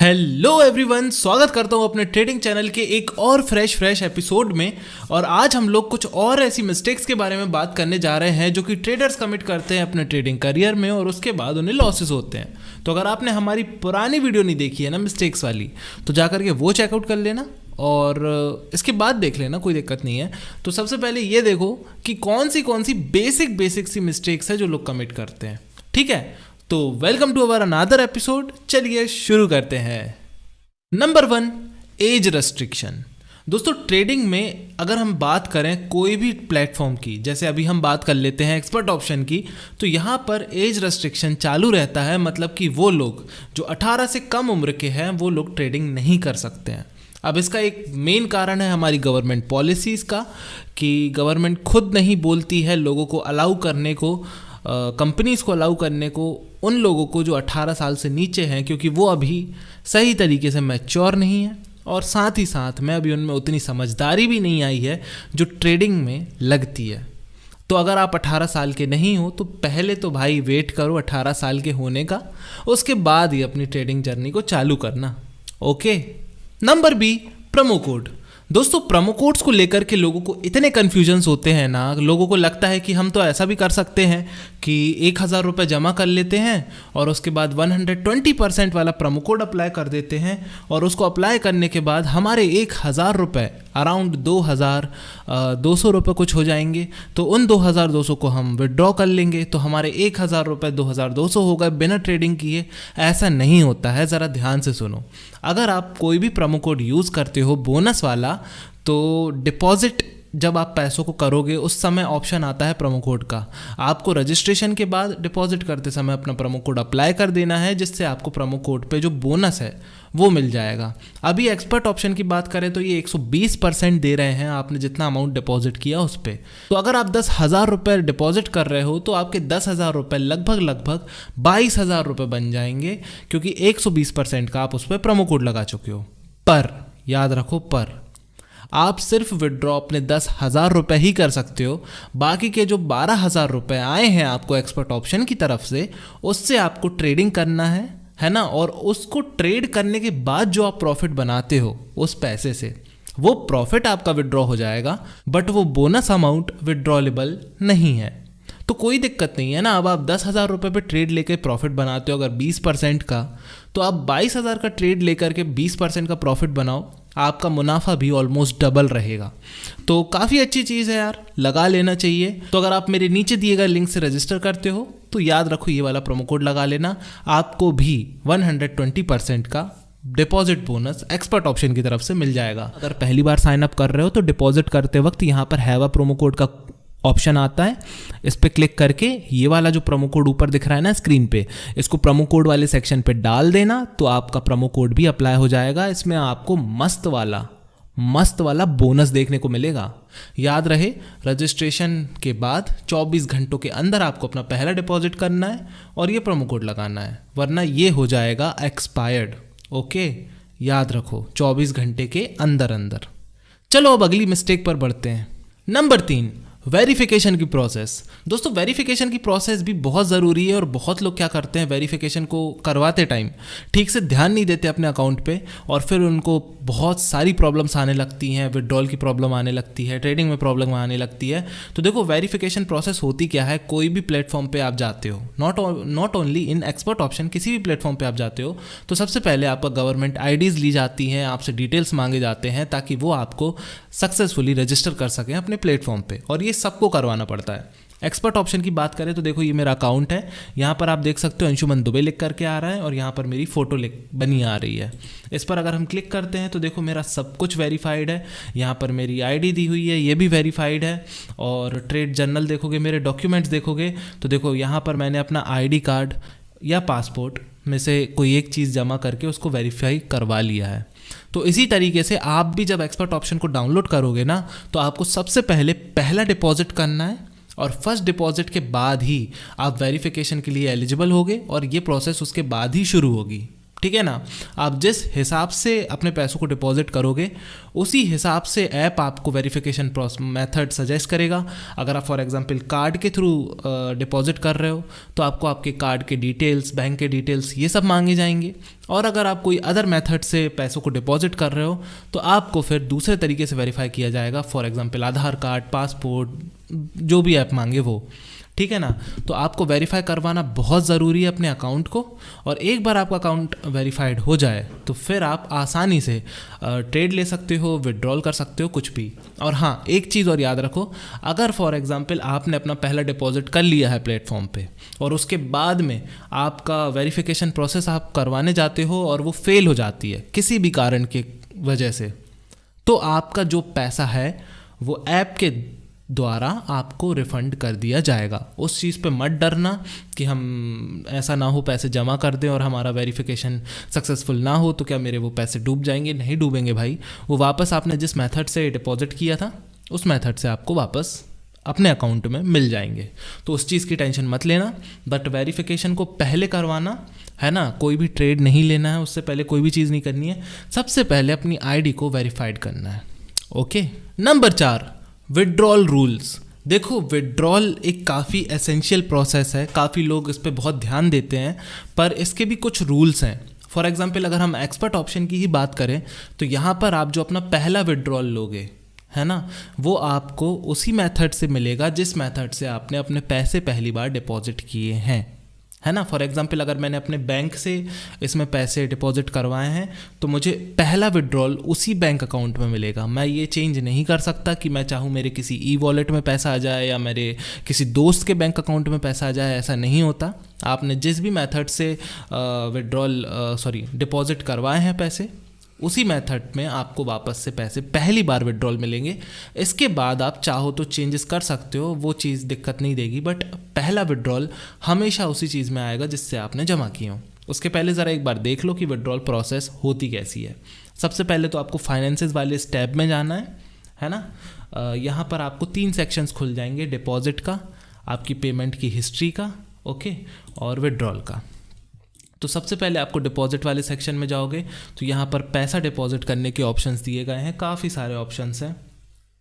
Hello everyone, स्वागत करता हूं अपने ट्रेडिंग चैनल के एक और फ्रेश एपिसोड में। और आज हम लोग कुछ और ऐसी मिस्टेक्स के बारे में बात करने जा रहे हैं जो कि ट्रेडर्स कमिट करते हैं अपने ट्रेडिंग करियर में और उसके बाद उन्हें लॉसेस होते हैं। तो अगर आपने हमारी पुरानी वीडियो नहीं देखी है ना मिस्टेक्स वाली, तो जा करके वो चेकआउट कर लेना और इसके बाद देख लेना, कोई दिक्कत नहीं है। तो सबसे पहले ये देखो कि कौन सी बेसिक सी मिस्टेक्स है जो लोग कमिट करते हैं, ठीक है। तो welcome to our another episode. चलिए शुरू करते हैं। Number 1, age restriction. दोस्तों, ट्रेडिंग में अगर हम बात करें कोई भी प्लेटफॉर्म की, जैसे अभी हम बात कर लेते हैं एक्सपर्ट ऑप्शन की, तो यहाँ पर एज रेस्ट्रिक्शन चालू रहता है। मतलब कि वो लोग जो 18 से कम उम्र के हैं वो लोग ट्रेडिंग नहीं कर सकते हैं। अब इसका एक मेन कारण है हमारी गवर्नमेंट पॉलिसीज़ का, कि गवर्नमेंट खुद नहीं बोलती है लोगों को अलाउ करने को, कंपनीज़ को अलाउ करने को उन लोगों को जो 18 साल से नीचे हैं, क्योंकि वो अभी सही तरीके से मैच्योर नहीं है और साथ ही साथ में अभी उनमें उतनी समझदारी भी नहीं आई है जो ट्रेडिंग में लगती है। तो अगर आप 18 साल के नहीं हो तो पहले तो भाई वेट करो 18 साल के होने का, उसके बाद ही अपनी ट्रेडिंग जर्नी को चालू करना। Okay. Number B, promo code. दोस्तों, प्रोमो कोड्स को लेकर के लोगों को इतने कन्फ्यूजन्स होते हैं ना, लोगों को लगता है कि हम तो ऐसा भी कर सकते हैं कि 1000 रुपये जमा कर लेते हैं और उसके बाद 120% वाला प्रोमो कोड अप्लाई कर देते हैं और उसको अप्लाई करने के बाद हमारे 1000 रुपये अराउंड 2200 रुपये कुछ हो जाएंगे। तो उन 2200 को हम विड्रॉ कर लेंगे तो हमारे 1000 रुपये 2200 हो गए बिना ट्रेडिंग किए। ऐसा नहीं होता है, ज़रा ध्यान से सुनो। अगर आप कोई भी प्रोमो कोड यूज़ करते हो बोनस वाला, तो डिपॉजिट जब आप पैसों को करोगे उस समय ऑप्शन आता है प्रोमो कोड का। आपको रजिस्ट्रेशन के बाद डिपॉजिट करते समय अपना प्रोमो कोड अप्लाई कर देना है, जिससे आपको प्रोमो कोड पे जो बोनस है वो मिल जाएगा। अभी एक्सपर्ट ऑप्शन की बात करें तो ये 120% दे रहे हैं आपने जितना अमाउंट डिपॉजिट किया उस पर। तो अगर आप 10,000 रुपये डिपॉजिट कर रहे हो तो आपके 10,000 रुपये लगभग 22,000 रुपये बन जाएंगे, क्योंकि 120% का आप उस पर प्रोमो कोड लगा चुके हो। पर याद रखो, पर आप सिर्फ विड्रॉ अपने 10,000 रुपये ही कर सकते हो। बाकी के जो 12,000 रुपये आए हैं आपको एक्सपर्ट ऑप्शन की तरफ से, उससे आपको ट्रेडिंग करना है ना। और उसको ट्रेड करने के बाद जो आप प्रॉफिट बनाते हो उस पैसे से, वो प्रॉफिट आपका विड्रॉ हो जाएगा, बट वो बोनस अमाउंट विड्रॉलेबल नहीं है। तो कोई दिक्कत नहीं है ना। अब आप 10,000 रुपये पे ट्रेड लेके प्रॉफिट बनाते हो अगर 20% का, तो आप 22,000 का ट्रेड लेकर के 20% का प्रॉफिट बनाओ, आपका मुनाफा भी ऑलमोस्ट डबल रहेगा। तो काफ़ी अच्छी चीज़ है यार, लगा लेना चाहिए। तो अगर आप मेरे नीचे दिए गए लिंक से रजिस्टर करते हो तो याद रखो ये वाला प्रोमो कोड लगा लेना, आपको भी 120% का डिपॉजिट बोनस एक्सपर्ट ऑप्शन की तरफ से मिल जाएगा। अगर पहली बार साइन अप कर रहे हो तो डिपॉजिट करते वक्त यहाँ पर हैव अ प्रोमो कोड का ऑप्शन आता है, इस पर क्लिक करके ये वाला जो प्रोमो कोड ऊपर दिख रहा है ना स्क्रीन पे, इसको प्रोमो कोड वाले सेक्शन पे डाल देना, तो आपका प्रोमो कोड भी अप्लाई हो जाएगा। इसमें आपको मस्त वाला बोनस देखने को मिलेगा। याद रहे, रजिस्ट्रेशन के बाद 24 घंटों के अंदर आपको अपना पहला डिपॉजिट करना है और ये प्रोमो कोड लगाना है, वरना ये हो जाएगा एक्सपायर्ड। ओके, याद रखो 24 घंटे के अंदर। चलो अब अगली मिस्टेक पर बढ़ते हैं। नंबर 3, वेरिफिकेशन की प्रोसेस। दोस्तों, वेरिफिकेशन की प्रोसेस भी बहुत ज़रूरी है और बहुत लोग क्या करते हैं, वेरिफिकेशन को करवाते टाइम ठीक से ध्यान नहीं देते अपने अकाउंट पे और फिर उनको बहुत सारी प्रॉब्लम्स आने लगती हैं। विड्रॉल की प्रॉब्लम आने लगती है, ट्रेडिंग में प्रॉब्लम आने लगती है। तो देखो, वेरिफिकेशन प्रोसेस होती क्या है, कोई भी प्लेटफॉर्म पर आप जाते हो, not only in expert option, किसी भी प्लेटफॉर्म पर आप जाते हो तो सबसे पहले आपका गवर्नमेंट IDs ली जाती हैं, आपसे डिटेल्स मांगे जाते हैं ताकि वो आपको सक्सेसफुली रजिस्टर कर सकें अपने प्लेटफॉर्म पे, और ये सबको करवाना पड़ता है। एक्सपर्ट ऑप्शन की बात करें तो देखो, ये मेरा अकाउंट है, यहाँ पर आप देख सकते हो अंशुमन दुबे लिख करके आ रहा है और यहाँ पर मेरी फ़ोटो बनी आ रही है। इस पर अगर हम क्लिक करते हैं तो देखो मेरा सब कुछ वेरीफाइड है, यहाँ पर मेरी ID दी हुई है, ये भी वेरीफाइड है। और ट्रेड जर्नल देखोगे, मेरे डॉक्यूमेंट्स देखोगे तो देखो यहाँ पर मैंने अपना ID कार्ड या पासपोर्ट में से कोई एक चीज़ जमा करके उसको वेरीफाई करवा लिया है। तो इसी तरीके से आप भी जब एक्सपर्ट ऑप्शन को डाउनलोड करोगे ना, तो आपको सबसे पहले पहला डिपॉजिट करना है और फर्स्ट डिपॉजिट के बाद ही आप वेरिफिकेशन के लिए एलिजिबल होगे और ये प्रोसेस उसके बाद ही शुरू होगी। ठीक है ना। आप जिस हिसाब से अपने पैसों को डिपॉजिट करोगे उसी हिसाब से ऐप आपको वेरिफिकेशन मेथड सजेस्ट करेगा। अगर आप फॉर एग्जांपल कार्ड के थ्रू डिपॉजिट कर रहे हो तो आपको आपके कार्ड के डिटेल्स, बैंक के डिटेल्स, ये सब मांगे जाएंगे। और अगर आप कोई अदर मेथड से पैसों को डिपॉजिट कर रहे हो तो आपको फिर दूसरे तरीके से वेरीफाई किया जाएगा, for example Aadhaar card, passport, जो भी ऐप मांगे वो, ठीक है ना। तो आपको वेरीफाई करवाना बहुत ज़रूरी है अपने अकाउंट को। और एक बार आपका अकाउंट वेरीफाइड हो जाए तो फिर आप आसानी से ट्रेड ले सकते हो, विड्रॉल कर सकते हो, कुछ भी। और हाँ, एक चीज़ और याद रखो, अगर फॉर एग्जांपल आपने अपना पहला डिपॉजिट कर लिया है प्लेटफॉर्म पे और उसके बाद में आपका वेरिफिकेशन प्रोसेस आप करवाने जाते हो और वो फेल हो जाती है किसी भी कारण की वजह से, तो आपका जो पैसा है वो ऐप के द्वारा आपको रिफ़ंड कर दिया जाएगा। उस चीज़ पे मत डरना कि हम ऐसा ना हो पैसे जमा कर दें और हमारा वेरिफिकेशन सक्सेसफुल ना हो तो क्या मेरे वो पैसे डूब जाएंगे। नहीं डूबेंगे भाई, वो वापस आपने जिस मेथड से डिपॉजिट किया था उस मेथड से आपको वापस अपने अकाउंट में मिल जाएंगे। तो उस चीज़ की टेंशन मत लेना, बट वेरिफिकेशन को पहले करवाना है ना। कोई भी ट्रेड नहीं लेना है उससे पहले, कोई भी चीज़ नहीं करनी है, सबसे पहले अपनी आईडी को वेरीफाइड करना है। ओके। Number 4, withdrawal rules. देखो, विड्रॉल एक काफ़ी एसेंशियल प्रोसेस है, काफ़ी लोग इस पर बहुत ध्यान देते हैं, पर इसके भी कुछ रूल्स हैं। फॉर एग्जांपल अगर हम एक्सपर्ट ऑप्शन की ही बात करें तो यहाँ पर आप जो अपना पहला विड्रॉल लोगे, है ना, वो आपको उसी मेथड से मिलेगा जिस मेथड से आपने अपने पैसे पहली बार डिपॉजिट किए हैं, है ना। फॉर एग्जांपल अगर मैंने अपने बैंक से इसमें पैसे डिपॉजिट करवाए हैं तो मुझे पहला विड्रॉल उसी बैंक अकाउंट में मिलेगा। मैं ये चेंज नहीं कर सकता कि मैं चाहूँ मेरे किसी ई वॉलेट में पैसा आ जाए या मेरे किसी दोस्त के बैंक अकाउंट में पैसा आ जाए, ऐसा नहीं होता। आपने जिस भी मेथड से डिपॉजिट करवाए हैं पैसे, उसी मेथड में आपको वापस से पैसे पहली बार विड्रॉल मिलेंगे। इसके बाद आप चाहो तो चेंजेस कर सकते हो, वो चीज़ दिक्कत नहीं देगी, बट पहला विड्रॉल हमेशा उसी चीज़ में आएगा जिससे आपने जमा किए हो। उसके पहले ज़रा एक बार देख लो कि विड्रॉल प्रोसेस होती कैसी है। सबसे पहले तो आपको फाइनेंसेस वाले इस टैब में जाना है ना। यहाँ पर आपको 3 सेक्शंस खुल जाएंगे, डिपॉजिट का, आपकी पेमेंट की हिस्ट्री का, ओके, और विड्रॉल का। तो सबसे पहले आपको डिपॉजिट वाले सेक्शन में जाओगे तो यहाँ पर पैसा डिपॉजिट करने के ऑप्शंस दिए गए हैं, काफ़ी सारे ऑप्शंस हैं।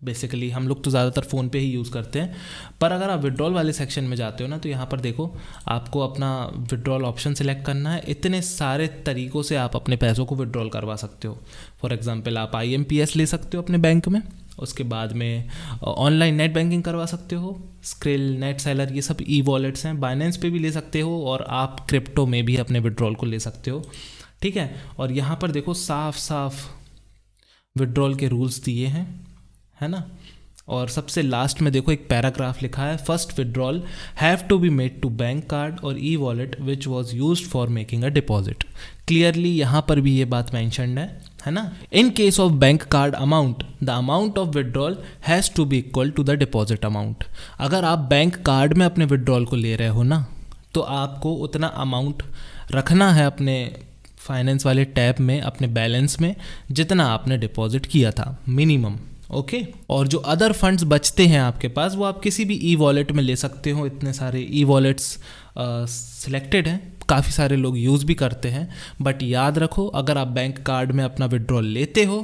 बेसिकली हम लोग तो ज़्यादातर फ़ोन पे ही यूज़ करते हैं, पर अगर आप विड्रॉल वाले सेक्शन में जाते हो ना तो यहाँ पर देखो आपको अपना विड्रॉल ऑप्शन सेलेक्ट करना है। इतने सारे तरीक़ों से आप अपने पैसों को विड्रॉल करवा सकते हो। फॉर एग्जांपल आप IMPS ले सकते हो अपने बैंक में, उसके बाद में ऑनलाइन नेट बैंकिंग करवा सकते हो, स्क्रिल, नेट सेलर, ये सब ई वॉलेट्स हैं। बाइनेंस पे भी ले सकते हो और आप क्रिप्टो में भी अपने विड्रॉल को ले सकते हो, ठीक है। और यहाँ पर देखो साफ साफ विड्रॉल के रूल्स दिए हैं, है ना। और सबसे लास्ट में देखो एक पैराग्राफ लिखा है, first withdrawal have to be made to bank card और e wallet which was used for making a deposit. Clearly यहाँ पर भी ये बात मैंशनड है ना। In case of bank card amount the amount of withdrawal has to be equal to the deposit amount. अगर आप बैंक कार्ड में अपने विड्रॉल को ले रहे हो ना तो आपको उतना अमाउंट रखना है अपने फाइनेंस वाले टैब में, अपने बैलेंस में, जितना आपने डिपॉजिट किया था मिनिमम, ओके। और जो अदर फंड्स बचते हैं आपके पास वो आप किसी भी ई वॉलेट में ले सकते हो। इतने सारे ई वॉलेट्स सिलेक्टेड हैं, काफ़ी सारे लोग यूज़ भी करते हैं, बट याद रखो अगर आप बैंक कार्ड में अपना विड्रॉल लेते हो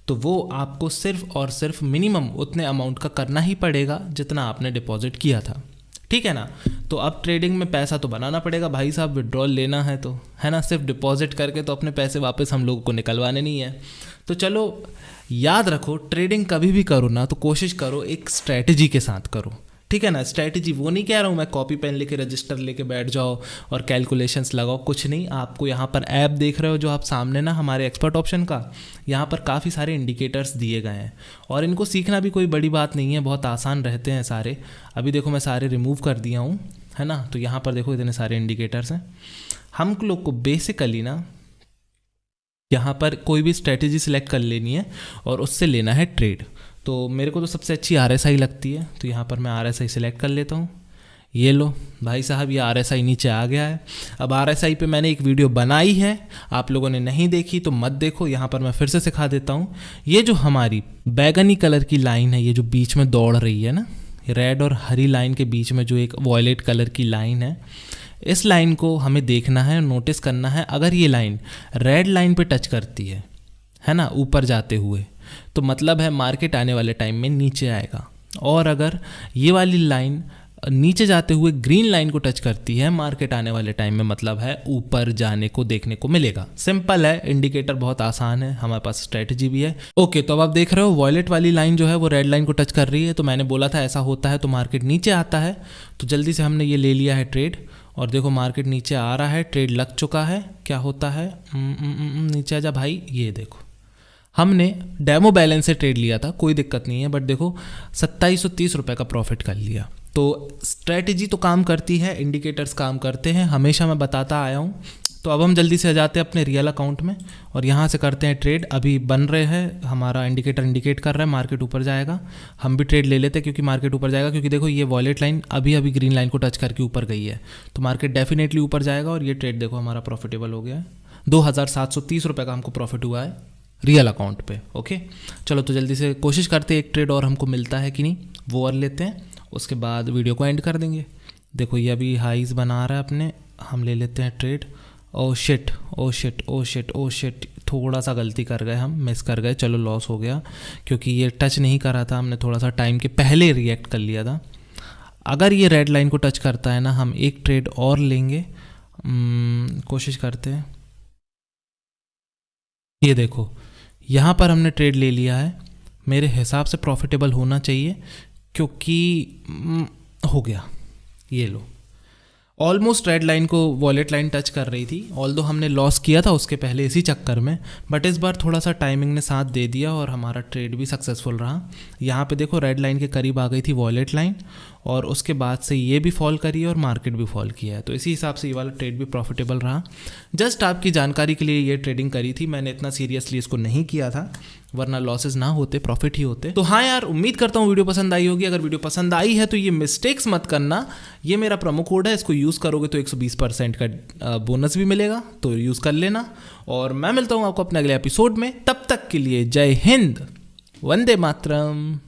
तो वो आपको सिर्फ और सिर्फ मिनिमम उतने अमाउंट का करना ही पड़ेगा जितना आपने डिपॉजिट किया था, ठीक है ना। तो अब ट्रेडिंग में पैसा तो बनाना पड़ेगा भाई साहब, विड्रॉल लेना है तो, है ना। सिर्फ डिपॉजिट करके तो अपने पैसे वापस हम लोगों को निकलवाने नहीं है। तो चलो याद रखो, ट्रेडिंग कभी भी करो ना तो कोशिश करो एक स्ट्रैटेजी के साथ करो, ठीक है ना। स्ट्रैटेजी वो नहीं कह रहा हूँ मैं कॉपी पेन लेके रजिस्टर लेके बैठ जाओ और कैलकुलेशंस लगाओ, कुछ नहीं। आपको यहाँ पर ऐप देख रहे हो जो आप सामने ना हमारे एक्सपर्ट ऑप्शन का, यहाँ पर काफ़ी सारे इंडिकेटर्स दिए गए हैं और इनको सीखना भी कोई बड़ी बात नहीं है, बहुत आसान रहते हैं सारे। अभी देखो मैं सारे रिमूव कर दिया हूँ, है ना। तो यहाँ पर देखो इतने सारे इंडिकेटर्स हैं। हम लोग को बेसिकली ना यहाँ पर कोई भी स्ट्रैटेजी सिलेक्ट कर लेनी है और उससे लेना है ट्रेड। तो मेरे को तो सबसे अच्छी RSI लगती है, तो यहाँ पर मैं RSI सिलेक्ट कर लेता हूँ। ये लो भाई साहब, ये RSI नीचे आ गया है। अब RSI पे मैंने एक वीडियो बनाई है, आप लोगों ने नहीं देखी तो मत देखो, यहाँ पर मैं फिर से सिखा देता हूँ। ये जो हमारी बैगनी कलर की लाइन है, ये जो बीच में दौड़ रही है ना, रेड और हरी लाइन के बीच में जो एक वॉयलेट कलर की लाइन है, इस लाइन को हमें देखना है, नोटिस करना है। अगर ये लाइन रेड लाइन पे टच करती है ना, ऊपर जाते हुए, तो मतलब है मार्केट आने वाले टाइम में नीचे आएगा। और अगर ये वाली लाइन नीचे जाते हुए ग्रीन लाइन को टच करती है, मार्केट आने वाले टाइम में मतलब है ऊपर जाने को देखने को मिलेगा। सिंपल है, इंडिकेटर बहुत आसान है, हमारे पास स्ट्रेटजी भी है। ओके, तो अब आप देख रहे हो वॉयलेट वाली लाइन जो है वो रेड लाइन को टच कर रही है। तो मैंने बोला था ऐसा होता है तो मार्केट नीचे आता है। तो जल्दी से हमने ये ले लिया है ट्रेड, और देखो मार्केट नीचे आ रहा है, ट्रेड लग चुका है। क्या होता है, नीचे आजा भाई। ये देखो हमने डेमो बैलेंस से ट्रेड लिया था, कोई दिक्कत नहीं है, बट देखो 2730 रुपये का प्रॉफिट कर लिया। तो स्ट्रैटेजी तो काम करती है, इंडिकेटर्स काम करते हैं, हमेशा मैं बताता आया हूँ। तो अब हम जल्दी से आ जाते हैं अपने रियल अकाउंट में और यहाँ से करते हैं ट्रेड। अभी बन रहे हैं, हमारा इंडिकेटर इंडिकेट कर रहा है मार्केट ऊपर जाएगा। हम भी ट्रेड ले लेते हैं क्योंकि मार्केट ऊपर जाएगा, क्योंकि देखो ये वॉलेट लाइन अभी अभी ग्रीन लाइन को टच करके ऊपर गई है, तो मार्केट डेफिनेटली ऊपर जाएगा। और ये ट्रेड देखो हमारा प्रॉफिटेबल हो गया है, 2730 रुपये का हमको प्रॉफिट हुआ है रियल अकाउंट पे। ओके, चलो तो जल्दी से कोशिश करते हैं एक ट्रेड और हमको मिलता है कि नहीं, वो और लेते हैं, उसके बाद वीडियो को एंड कर देंगे। देखो ये अभी हाइज बना रहा है अपने, हम ले लेते हैं trade. Oh shit oh shit oh shit oh shit, थोड़ा सा गलती कर गए, हम मिस कर गए, चलो लॉस हो गया क्योंकि ये टच नहीं करा था, हमने थोड़ा सा टाइम के पहले रिएक्ट कर लिया था। अगर ये रेड लाइन को टच करता है ना, हम एक ट्रेड और लेंगे, कोशिश करते हैं। ये देखो यहाँ पर हमने ट्रेड ले लिया है, मेरे हिसाब से प्रॉफिटेबल होना चाहिए क्योंकि हो गया। ये लो, ऑलमोस्ट रेड लाइन को वॉलेट लाइन टच कर रही थी, ऑल्दो हमने लॉस किया था उसके पहले इसी चक्कर में, बट इस बार थोड़ा सा टाइमिंग ने साथ दे दिया और हमारा ट्रेड भी सक्सेसफुल रहा। यहाँ पे देखो रेड लाइन के करीब आ गई थी वॉलेट लाइन, और उसके बाद से ये भी फॉल करी और मार्केट भी फॉल किया है, तो इसी हिसाब से ये वाला ट्रेड भी प्रॉफिटेबल रहा। जस्ट आपकी जानकारी के लिए ये ट्रेडिंग करी थी, मैंने इतना सीरियसली इसको नहीं किया था, वरना लॉसेस ना होते, प्रॉफिट ही होते। तो हाँ यार, उम्मीद करता हूँ वीडियो पसंद आई होगी। अगर वीडियो पसंद आई है तो ये मिस्टेक्स मत करना, ये मेरा प्रोमो कोड है, इसको यूज़ करोगे तो 120% का बोनस भी मिलेगा, तो यूज़ कर लेना। और मैं मिलता हूँ आपको अपने अगले एपिसोड में, तब तक के लिए जय हिंद, वंदे मातरम।